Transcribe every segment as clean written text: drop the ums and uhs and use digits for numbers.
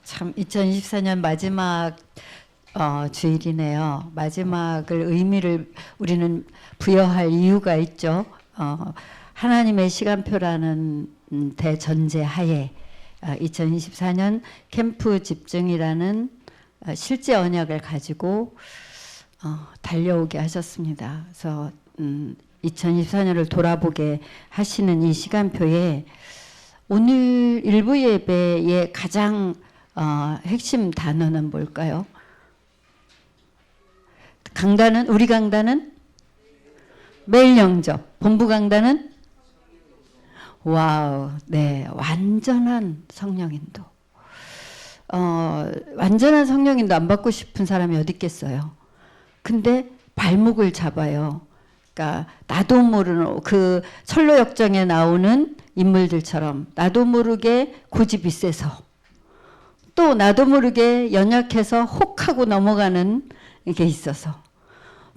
참 2024년 마지막 주일이네요. 마지막을 의미를 우리는 부여할 이유가 있죠. 하나님의 시간표라는 대전제 하에 2024년 캠프 집중이라는 실제 언약을 가지고 달려오게 하셨습니다. 그래서 2024년을 돌아보게 하시는 이 시간표에 오늘 일부 예배의 가장 핵심 단어는 뭘까요? 우리 강단은 매일 영접, 본부 강단은 와우, 네, 완전한 성령 인도. 완전한 성령 인도 안 받고 싶은 사람이 어디 있겠어요? 근데 발목을 잡아요. 그러니까 나도 모르는 그 철로 역정에 나오는 인물들처럼 나도 모르게 고집이 세서 또 나도 모르게 연약해서 혹하고 넘어가는 게 있어서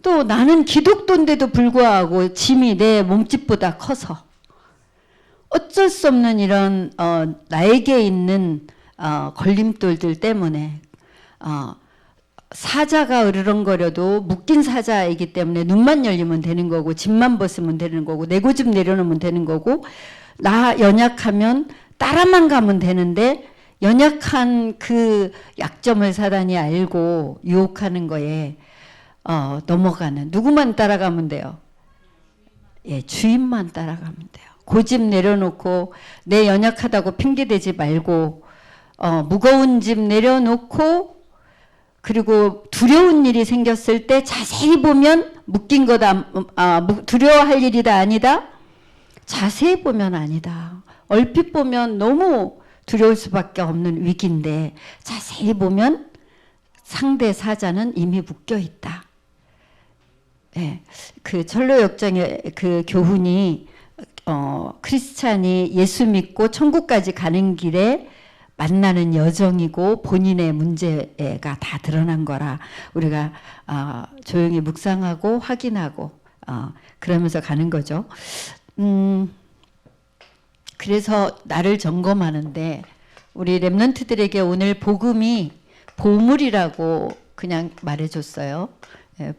또 나는 기독도인데도 불구하고 짐이 내 몸집보다 커서 어쩔 수 없는 이런 나에게 있는 걸림돌들 때문에 사자가 으르렁거려도 묶인 사자이기 때문에 눈만 열리면 되는 거고 짐만 벗으면 되는 거고 내 고집 내려놓으면 되는 거고 나 연약하면 따라만 가면 되는데 연약한 그 약점을 사단이 알고 유혹하는 거에 넘어가는 누구만 따라가면 돼요? 예, 주인만 따라가면 돼요. 고집 내려놓고 내 연약하다고 핑계대지 말고 무거운 짐 내려놓고 그리고 두려운 일이 생겼을 때 자세히 보면 묶인 거다, 두려워할 일이다 아니다? 자세히 보면 아니다. 얼핏 보면 너무 두려울 수밖에 없는 위기인데 자세히 보면 상대 사자는 이미 묶여 있다. 네, 그 철로 역정의 그 교훈이 크리스찬이 예수 믿고 천국까지 가는 길에 만나는 여정이고 본인의 문제가 다 드러난 거라 우리가 조용히 묵상하고 확인하고 그러면서 가는 거죠. 그래서 나를 점검하는데 우리 렘넌트들에게 오늘 복음이 보물이라고 그냥 말해줬어요.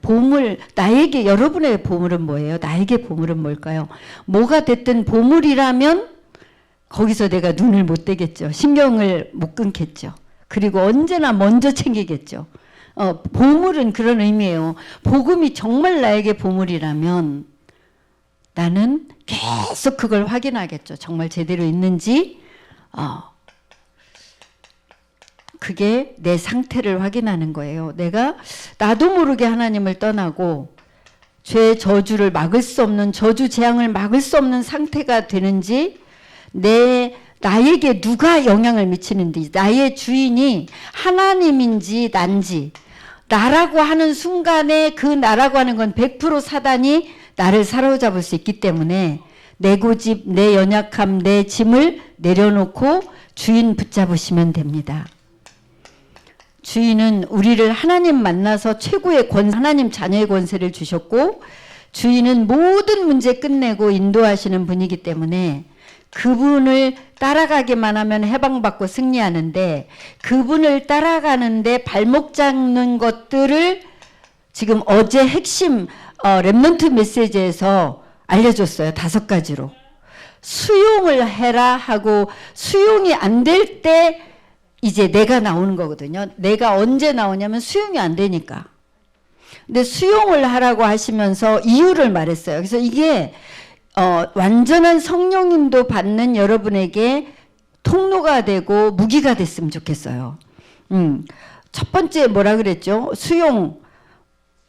보물, 나에게 여러분의 보물은 뭐예요? 나에게 보물은 뭘까요? 뭐가 됐든 보물이라면 거기서 내가 눈을 못 떼겠죠. 신경을 못 끊겠죠. 그리고 언제나 먼저 챙기겠죠. 보물은 그런 의미예요. 복음이 정말 나에게 보물이라면 나는 계속 그걸 확인하겠죠. 정말 제대로 있는지. 그게 내 상태를 확인하는 거예요. 내가 나도 모르게 하나님을 떠나고 죄의 저주를 막을 수 없는 저주 재앙을 막을 수 없는 상태가 되는지 나에게 누가 영향을 미치는지 나의 주인이 하나님인지 난지 나라고 하는 순간에 그 나라고 하는 건 100% 사단이 나를 사로잡을 수 있기 때문에 내 고집, 내 연약함, 내 짐을 내려놓고 주인 붙잡으시면 됩니다. 주인은 우리를 하나님 만나서 최고의 하나님 자녀의 권세를 주셨고 주인은 모든 문제 끝내고 인도하시는 분이기 때문에 그분을 따라가기만 하면 해방받고 승리하는데 그분을 따라가는데 발목 잡는 것들을 지금 어제 핵심 렘넌트 메시지에서 알려줬어요. 5가지로. 수용을 해라 하고 수용이 안 될 때 이제 내가 나오는 거거든요. 내가 언제 나오냐면 수용이 안 되니까. 근데 수용을 하라고 하시면서 이유를 말했어요. 그래서 이게 완전한 성령님도 받는 여러분에게 통로가 되고 무기가 됐으면 좋겠어요. 첫 번째 뭐라 그랬죠? 수용.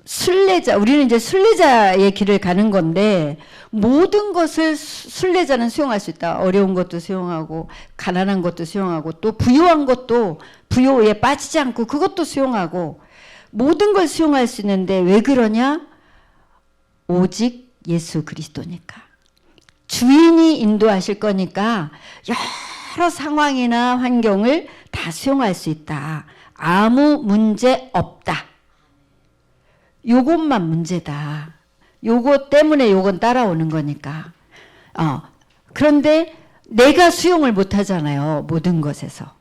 순례자, 우리는 이제 순례자의 길을 가는 건데 모든 것을 순례자는 수용할 수 있다. 어려운 것도 수용하고 가난한 것도 수용하고 또 부유한 것도 부유에 빠지지 않고 그것도 수용하고 모든 걸 수용할 수 있는데 왜 그러냐? 오직 예수 그리스도니까. 주인이 인도하실 거니까 여러 상황이나 환경을 다 수용할 수 있다. 아무 문제 없다. 요것만 문제다. 요것 때문에 요건 따라오는 거니까. 그런데 내가 수용을 못 하잖아요. 모든 것에서.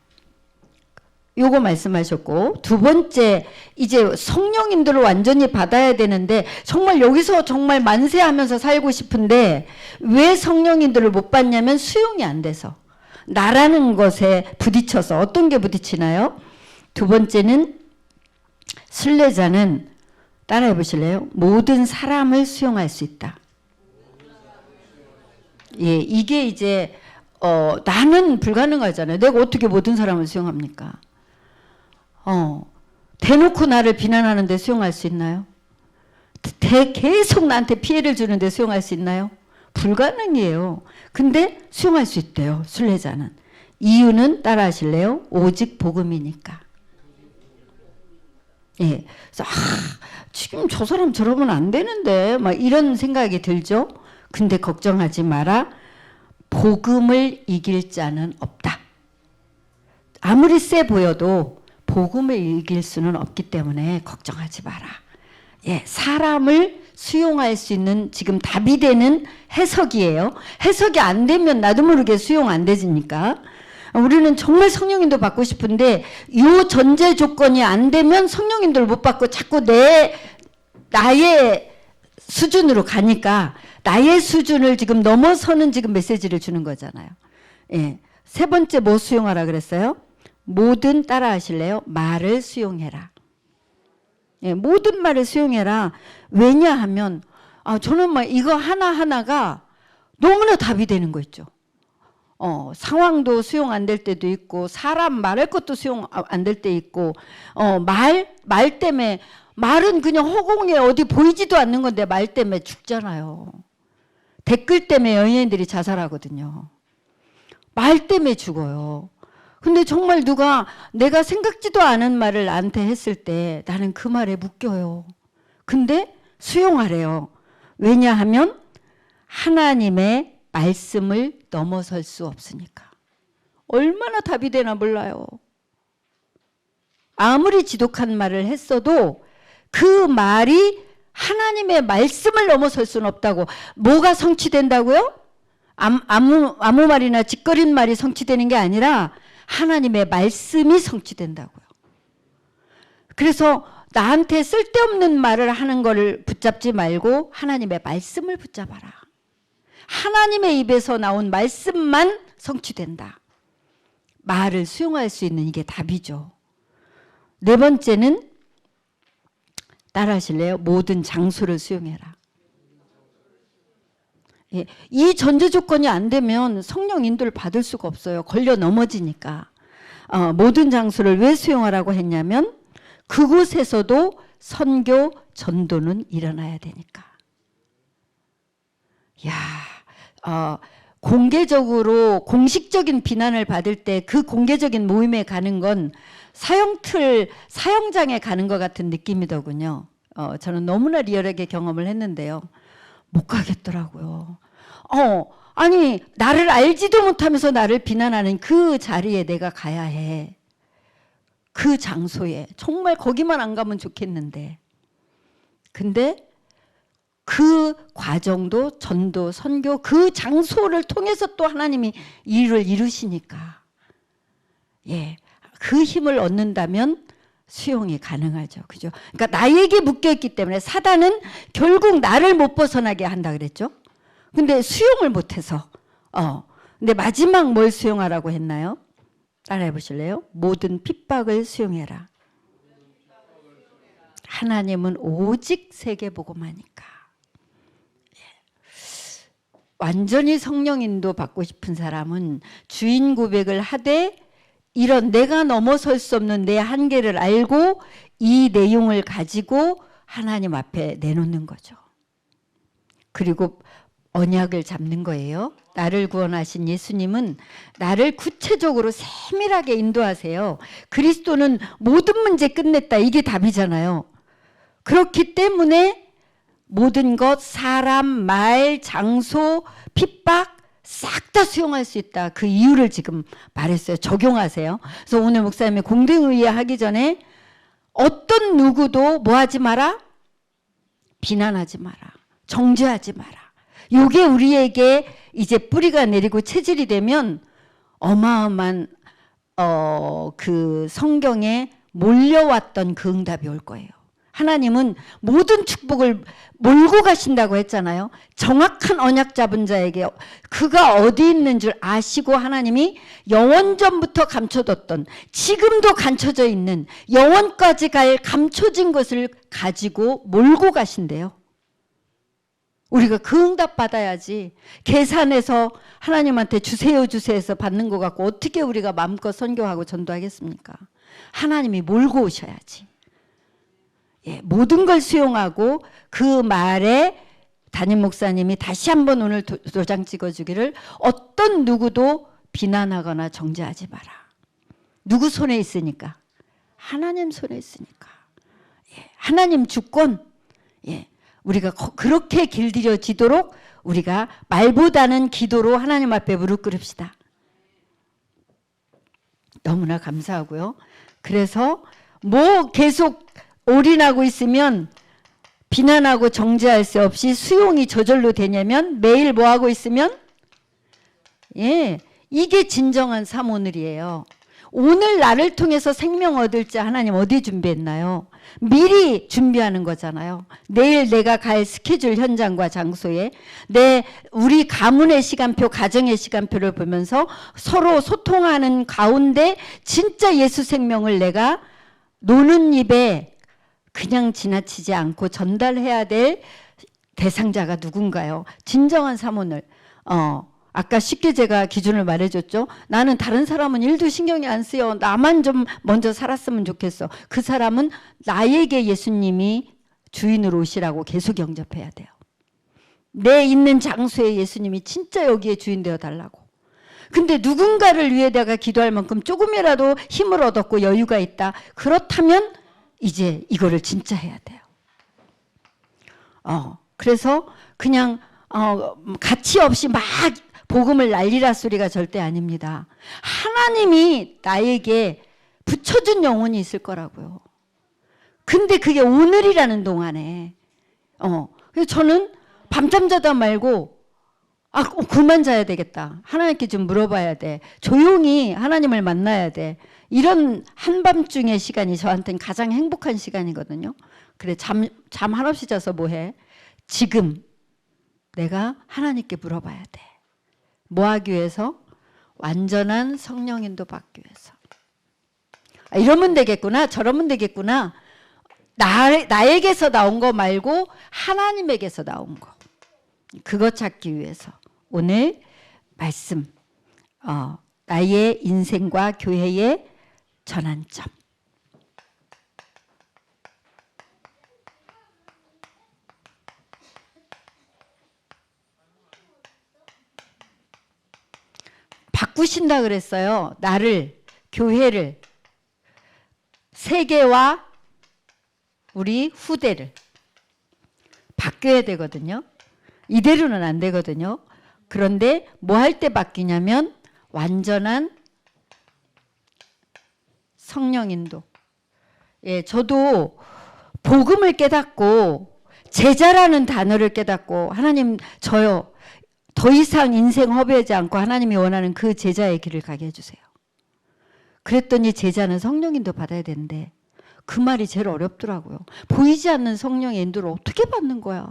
요거 말씀하셨고, 두 번째, 이제 성령 인도를 완전히 받아야 되는데, 정말 여기서 정말 만세하면서 살고 싶은데, 왜 성령 인도를 못 받냐면 수용이 안 돼서. 나라는 것에 부딪혀서. 어떤 게 부딪히나요? 두 번째는, 순례자는, 따라해 보실래요? 모든 사람을 수용할 수 있다. 예, 이게 이제, 나는 불가능하잖아요. 내가 어떻게 모든 사람을 수용합니까? 대놓고 나를 비난하는데 수용할 수 있나요? 계속 나한테 피해를 주는데 수용할 수 있나요? 불가능이에요. 근데 수용할 수 있대요. 순례자는. 이유는 따라 하실래요? 오직 복음이니까. 예. 그래서 지금 저 사람 저러면 안 되는데 막 이런 생각이 들죠. 근데 걱정하지 마라. 복음을 이길 자는 없다. 아무리 세 보여도 복음을 이길 수는 없기 때문에 걱정하지 마라. 예, 사람을 수용할 수 있는 지금 답이 되는 해석이에요. 해석이 안 되면 나도 모르게 수용 안 되지니까. 우리는 정말 성령인도 받고 싶은데 이 전제 조건이 안 되면 성령인도를 못 받고 자꾸 나의 수준으로 가니까 나의 수준을 지금 넘어서는 지금 메시지를 주는 거잖아요. 예, 세 번째 뭐 수용하라 그랬어요? 모든 따라 하실래요? 말을 수용해라. 예, 모든 말을 수용해라. 왜냐하면 저는 막 이거 하나하나가 너무나 답이 되는 거 있죠. 상황도 수용 안 될 때도 있고 사람 말할 것도 수용 안 될 때 있고 말 때문에 말은 그냥 허공에 어디 보이지도 않는 건데 말 때문에 죽잖아요. 댓글 때문에 연예인들이 자살하거든요. 말 때문에 죽어요. 근데 정말 누가 내가 생각지도 않은 말을 나한테 했을 때 나는 그 말에 묶여요. 근데 수용하래요. 왜냐하면 하나님의 말씀을 넘어설 수 없으니까. 얼마나 답이 되나 몰라요. 아무리 지독한 말을 했어도 그 말이 하나님의 말씀을 넘어설 수는 없다고. 뭐가 성취된다고요? 아무 말이나 짓거린 말이 성취되는 게 아니라 하나님의 말씀이 성취된다고요. 그래서 나한테 쓸데없는 말을 하는 거를 붙잡지 말고 하나님의 말씀을 붙잡아라. 하나님의 입에서 나온 말씀만 성취된다. 말을 수용할 수 있는 이게 답이죠. 네 번째는 따라 하실래요? 모든 장소를 수용해라. 예, 이 전제 조건이 안 되면 성령 인도를 받을 수가 없어요. 걸려 넘어지니까. 모든 장소를 왜 수용하라고 했냐면 그곳에서도 선교, 전도는 일어나야 되니까. 공개적으로 공식적인 비난을 받을 때 그 공개적인 모임에 가는 건 사형장에 가는 것 같은 느낌이더군요. 저는 너무나 리얼하게 경험을 했는데요. 못 가겠더라고요. 아니 나를 알지도 못하면서 나를 비난하는 그 자리에 내가 가야 해. 그 장소에. 정말 거기만 안 가면 좋겠는데. 근데 그 과정도 전도, 선교 그 장소를 통해서 또 하나님이 일을 이루시니까. 예, 그 힘을 얻는다면 수용이 가능하죠. 그죠? 그러니까 나에게 묶여있기 때문에 사단은 결국 나를 못 벗어나게 한다 그랬죠. 근데 수용을 못해서. 근데 마지막 뭘 수용하라고 했나요? 따라해 보실래요? 모든 핍박을 수용해라. 하나님은 오직 세계복음하니까. 완전히 성령 인도 받고 싶은 사람은 주인 고백을 하되 이런 내가 넘어설 수 없는 내 한계를 알고 이 내용을 가지고 하나님 앞에 내놓는 거죠. 그리고 언약을 잡는 거예요. 나를 구원하신 예수님은 나를 구체적으로 세밀하게 인도하세요. 그리스도는 모든 문제 끝냈다. 이게 답이잖아요. 그렇기 때문에 모든 것, 사람, 말, 장소, 핍박 싹 다 수용할 수 있다. 그 이유를 지금 말했어요. 적용하세요. 그래서 오늘 목사님이 공동의회 하기 전에 어떤 누구도 뭐 하지 마라? 비난하지 마라. 정죄하지 마라. 이게 우리에게 이제 뿌리가 내리고 체질이 되면 어마어마한 그 성경에 몰려왔던 그 응답이 올 거예요. 하나님은 모든 축복을 몰고 가신다고 했잖아요. 정확한 언약 잡은 자에게 그가 어디 있는 줄 아시고 하나님이 영원전부터 감춰뒀던, 지금도 감춰져 있는, 영원까지 갈 감춰진 것을 가지고 몰고 가신대요. 우리가 그 응답 받아야지. 계산해서 하나님한테 주세요 주세요해서 받는 것 같고 어떻게 우리가 마음껏 선교하고 전도하겠습니까? 하나님이 몰고 오셔야지. 예, 모든 걸 수용하고 그 말에 담임 목사님이 다시 한번 오늘 도장 찍어주기를, 어떤 누구도 비난하거나 정죄하지 마라. 누구 손에 있으니까? 하나님 손에 있으니까. 예, 하나님 주권. 예, 우리가 그렇게 길들여지도록 우리가 말보다는 기도로 하나님 앞에 무릎 꿇읍시다. 너무나 감사하고요. 그래서 뭐 계속 올인하고 있으면 비난하고 정죄할 수 없이 수용이 저절로 되냐면, 매일 뭐 하고 있으면, 예, 이게 진정한 사모늘이에요. 오늘 나를 통해서 생명 얻을 자 하나님 어디 준비했나요? 미리 준비하는 거잖아요. 내일 내가 갈 스케줄 현장과 장소에 우리 가문의 시간표, 가정의 시간표를 보면서 서로 소통하는 가운데 진짜 예수 생명을 내가 노는 입에 그냥 지나치지 않고 전달해야 될 대상자가 누군가요? 진정한 사모늘. 아까 쉽게 제가 기준을 말해줬죠. 나는 다른 사람은 1도 신경이 안 쓰여. 나만 좀 먼저 살았으면 좋겠어. 그 사람은 나에게 예수님이 주인으로 오시라고 계속 영접해야 돼요. 내 있는 장소에 예수님이 진짜 여기에 주인 되어 달라고. 근데 누군가를 위해 내가 기도할 만큼 조금이라도 힘을 얻었고 여유가 있다. 그렇다면 이제 이거를 진짜 해야 돼요. 그래서 그냥 가치 없이 막 복음을 날리라 소리가 절대 아닙니다. 하나님이 나에게 붙여준 영혼이 있을 거라고요. 근데 그게 오늘이라는 동안에 그래서 저는 밤잠 자다 말고 그만 자야 되겠다. 하나님께 좀 물어봐야 돼. 조용히 하나님을 만나야 돼. 이런 한밤중의 시간이 저한테는 가장 행복한 시간이거든요. 그래, 잠 한없이 자서 뭐해? 지금 내가 하나님께 물어봐야 돼. 뭐 하기 위해서? 완전한 성령 인도 받기 위해서. 이러면 되겠구나, 저러면 되겠구나. 나에게서 나온 거 말고 하나님에게서 나온 거. 그거 찾기 위해서 오늘 말씀, 나의 인생과 교회의 전환점. 바꾸신다 그랬어요. 나를, 교회를, 세계와 우리 후대를 바뀌어야 되거든요. 이대로는 안 되거든요. 그런데 뭐 할 때 바뀌냐면 완전한 성령 인도. 예, 저도 복음을 깨닫고 제자라는 단어를 깨닫고, 하나님 저요, 더 이상 인생 허비하지 않고 하나님이 원하는 그 제자의 길을 가게 해주세요. 그랬더니 제자는 성령 인도 받아야 되는데 그 말이 제일 어렵더라고요. 보이지 않는 성령의 인도를 어떻게 받는 거야.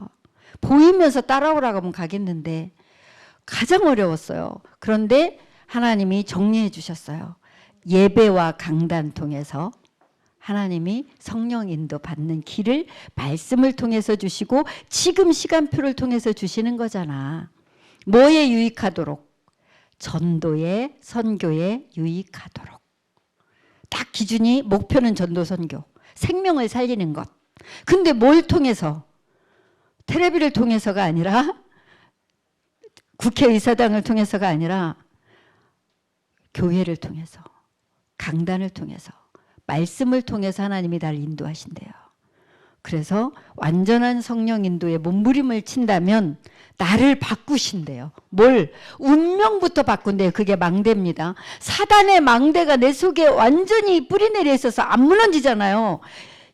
보이면서 따라오라고 하면 가겠는데 가장 어려웠어요. 그런데 하나님이 정리해 주셨어요. 예배와 강단 통해서 하나님이 성령 인도 받는 길을 말씀을 통해서 주시고 지금 시간표를 통해서 주시는 거잖아. 뭐에 유익하도록? 전도에, 선교에 유익하도록. 딱 기준이, 목표는 전도, 선교. 생명을 살리는 것. 근데 뭘 통해서? 텔레비를 통해서가 아니라, 국회의사당을 통해서가 아니라 교회를 통해서, 강단을 통해서, 말씀을 통해서 하나님이 날 인도하신대요. 그래서 완전한 성령 인도에 몸부림을 친다면 나를 바꾸신대요. 뭘? 운명부터 바꾼대요. 그게 망대입니다. 사단의 망대가 내 속에 완전히 뿌리내려 있어서 안 무너지잖아요.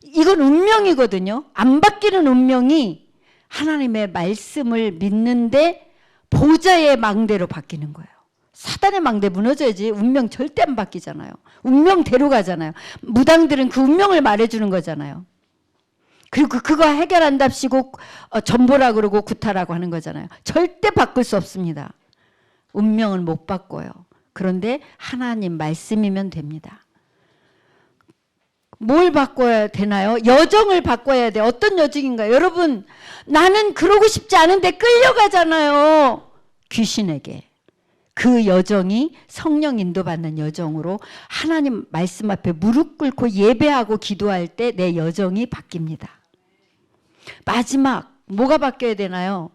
이건 운명이거든요. 안 바뀌는 운명이 하나님의 말씀을 믿는데 보좌의 망대로 바뀌는 거예요. 사단의 망대 무너져야지 운명 절대 안 바뀌잖아요. 운명대로 가잖아요. 무당들은 그 운명을 말해주는 거잖아요. 그리고 그거 해결한답시고 전보라 그러고 구타라고 하는 거잖아요. 절대 바꿀 수 없습니다. 운명은 못 바꿔요. 그런데 하나님 말씀이면 됩니다. 뭘 바꿔야 되나요? 여정을 바꿔야 돼. 어떤 여정인가요? 여러분, 나는 그러고 싶지 않은데 끌려가잖아요. 귀신에게. 그 여정이 성령 인도받는 여정으로 하나님 말씀 앞에 무릎 꿇고 예배하고 기도할 때 내 여정이 바뀝니다. 마지막 뭐가 바뀌어야 되나요?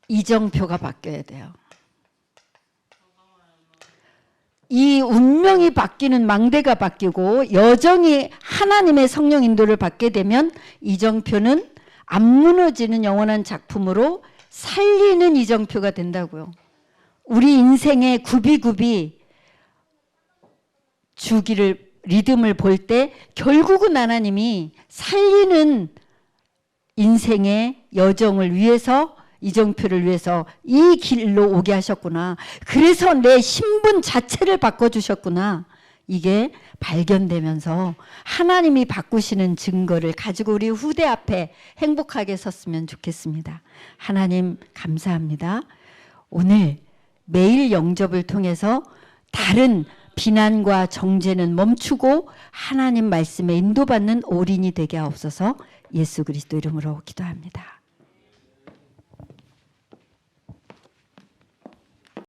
이정표가 바뀌어야 돼요. 이 운명이 바뀌는 망대가 바뀌고 여정이 하나님의 성령 인도를 받게 되면 이정표는 안 무너지는 영원한 작품으로 살리는 이정표가 된다고요. 우리 인생의 굽이굽이 주기를 리듬을 볼 때 결국은 하나님이 살리는 인생의 여정을 위해서 이정표를 위해서 이 길로 오게 하셨구나. 그래서 내 신분 자체를 바꿔주셨구나. 이게 발견되면서 하나님이 바꾸시는 증거를 가지고 우리 후대 앞에 행복하게 섰으면 좋겠습니다. 하나님 감사합니다. 오늘 매일 영접을 통해서 다른 비난과 정죄는 멈추고 하나님 말씀에 인도받는 올인이 되게 하옵소서. 예수 그리스도 이름으로 기도합니다.